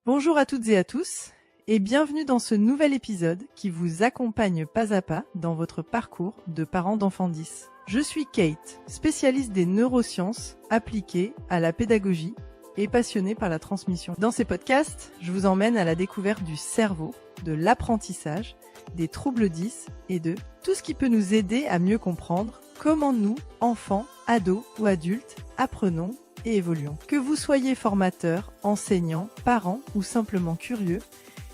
Bonjour à toutes et à tous et bienvenue dans ce nouvel épisode qui vous accompagne pas à pas dans votre parcours de parents d'enfants 10. Je suis Kate, spécialiste des neurosciences appliquées à la pédagogie et passionnée par la transmission. Dans ces podcasts, je vous emmène à la découverte du cerveau, de l'apprentissage, des troubles 10 et de tout ce qui peut nous aider à mieux comprendre comment nous, enfants, ados ou adultes, apprenons et évoluons. Que vous soyez formateur, enseignant, parent ou simplement curieux,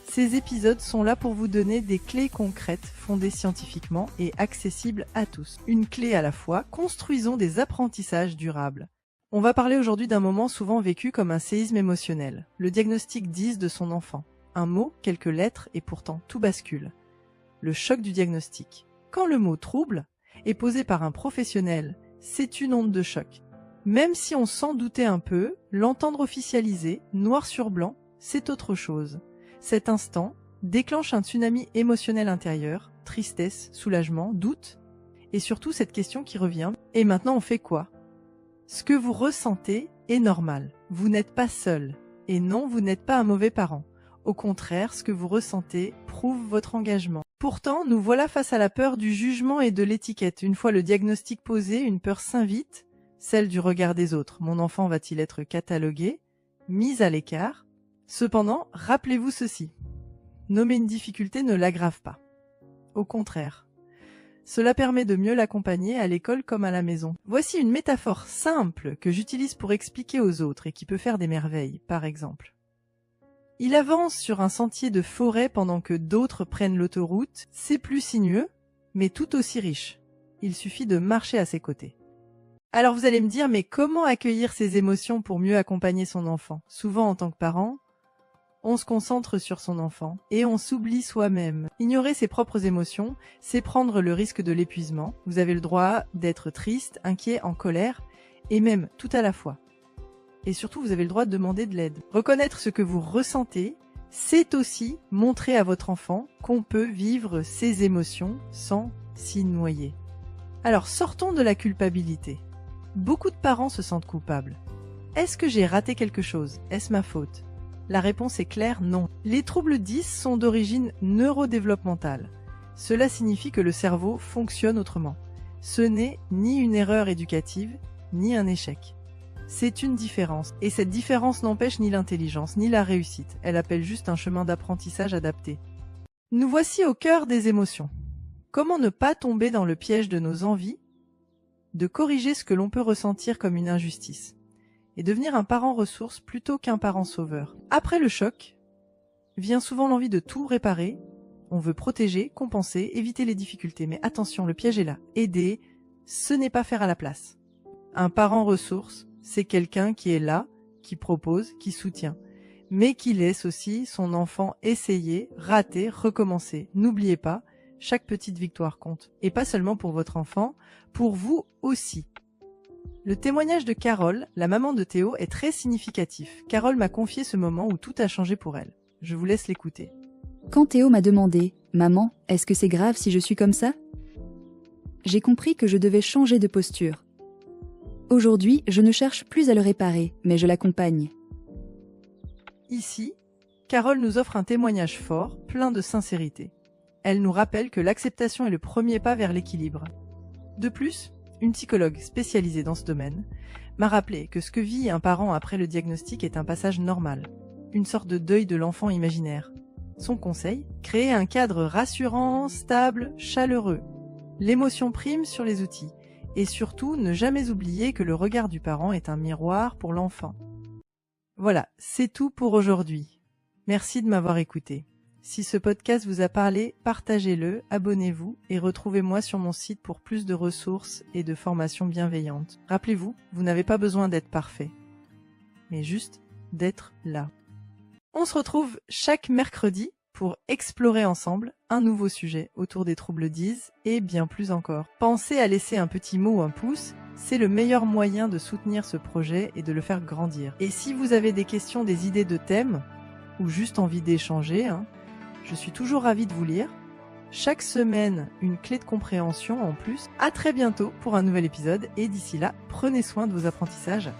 ces épisodes sont là pour vous donner des clés concrètes fondées scientifiquement et accessibles à tous. Une clé à la fois, construisons des apprentissages durables. On va parler aujourd'hui d'un moment souvent vécu comme un séisme émotionnel, le diagnostic 10 de son enfant. Un mot, quelques lettres et pourtant tout bascule. Le choc du diagnostic. Quand le mot trouble est posé par un professionnel, c'est une onde de choc. Même si on s'en doutait un peu, l'entendre officialiser, noir sur blanc, c'est autre chose. Cet instant déclenche un tsunami émotionnel intérieur, tristesse, soulagement, doute, et surtout cette question qui revient, et maintenant on fait quoi? Ce que vous ressentez est normal, vous n'êtes pas seul, et non, vous n'êtes pas un mauvais parent. Au contraire, ce que vous ressentez prouve votre engagement. Pourtant, nous voilà face à la peur du jugement et de l'étiquette. Une fois le diagnostic posé, une peur s'invite, celle du regard des autres. Mon enfant va-t-il être catalogué, mis à l'écart? Cependant, rappelez-vous ceci. Nommer une difficulté ne l'aggrave pas. Au contraire. Cela permet de mieux l'accompagner à l'école comme à la maison. Voici une métaphore simple que j'utilise pour expliquer aux autres et qui peut faire des merveilles, par exemple. Il avance sur un sentier de forêt pendant que d'autres prennent l'autoroute. C'est plus sinueux, mais tout aussi riche. Il suffit de marcher à ses côtés. Alors vous allez me dire, mais comment accueillir ces émotions pour mieux accompagner son enfant? Souvent en tant que parent, on se concentre sur son enfant et on s'oublie soi-même. Ignorer ses propres émotions, c'est prendre le risque de l'épuisement. Vous avez le droit d'être triste, inquiet, en colère et même tout à la fois. Et surtout, vous avez le droit de demander de l'aide. Reconnaître ce que vous ressentez, c'est aussi montrer à votre enfant qu'on peut vivre ses émotions sans s'y noyer. Alors sortons de la culpabilité. Beaucoup de parents se sentent coupables. Est-ce que j'ai raté quelque chose? Est-ce ma faute? La réponse est claire, non. Les troubles 10 sont d'origine neurodéveloppementale. Cela signifie que le cerveau fonctionne autrement. Ce n'est ni une erreur éducative, ni un échec. C'est une différence. Et cette différence n'empêche ni l'intelligence, ni la réussite. Elle appelle juste un chemin d'apprentissage adapté. Nous voici au cœur des émotions. Comment ne pas tomber dans le piège de nos envies, de corriger ce que l'on peut ressentir comme une injustice, et devenir un parent ressource plutôt qu'un parent sauveur. Après le choc, vient souvent l'envie de tout réparer. On veut protéger, compenser, éviter les difficultés. Mais attention, le piège est là. Aider, ce n'est pas faire à la place. Un parent ressource, c'est quelqu'un qui est là, qui propose, qui soutient, mais qui laisse aussi son enfant essayer, rater, recommencer. N'oubliez pas, chaque petite victoire compte. Et pas seulement pour votre enfant, pour vous aussi. Le témoignage de Carole, la maman de Théo, est très significatif. Carole m'a confié ce moment où tout a changé pour elle. Je vous laisse l'écouter. Quand Théo m'a demandé « Maman, est-ce que c'est grave si je suis comme ça ?» j'ai compris que je devais changer de posture. Aujourd'hui, je ne cherche plus à le réparer, mais je l'accompagne. Ici, Carole nous offre un témoignage fort, plein de sincérité. Elle nous rappelle que l'acceptation est le premier pas vers l'équilibre. De plus, une psychologue spécialisée dans ce domaine m'a rappelé que ce que vit un parent après le diagnostic est un passage normal, une sorte de deuil de l'enfant imaginaire. Son conseil, créer un cadre rassurant, stable, chaleureux. L'émotion prime sur les outils. Et surtout, ne jamais oublier que le regard du parent est un miroir pour l'enfant. Voilà, c'est tout pour aujourd'hui. Merci de m'avoir écouté. Si ce podcast vous a parlé, partagez-le, abonnez-vous et retrouvez-moi sur mon site pour plus de ressources et de formations bienveillantes. Rappelez-vous, vous n'avez pas besoin d'être parfait, mais juste d'être là. On se retrouve chaque mercredi pour explorer ensemble un nouveau sujet autour des troubles 10 et bien plus encore. Pensez à laisser un petit mot ou un pouce, c'est le meilleur moyen de soutenir ce projet et de le faire grandir. Et si vous avez des questions, des idées de thèmes, ou juste envie d'échanger, je suis toujours ravie de vous lire. Chaque semaine, une clé de compréhension en plus. À très bientôt pour un nouvel épisode et d'ici là, prenez soin de vos apprentissages.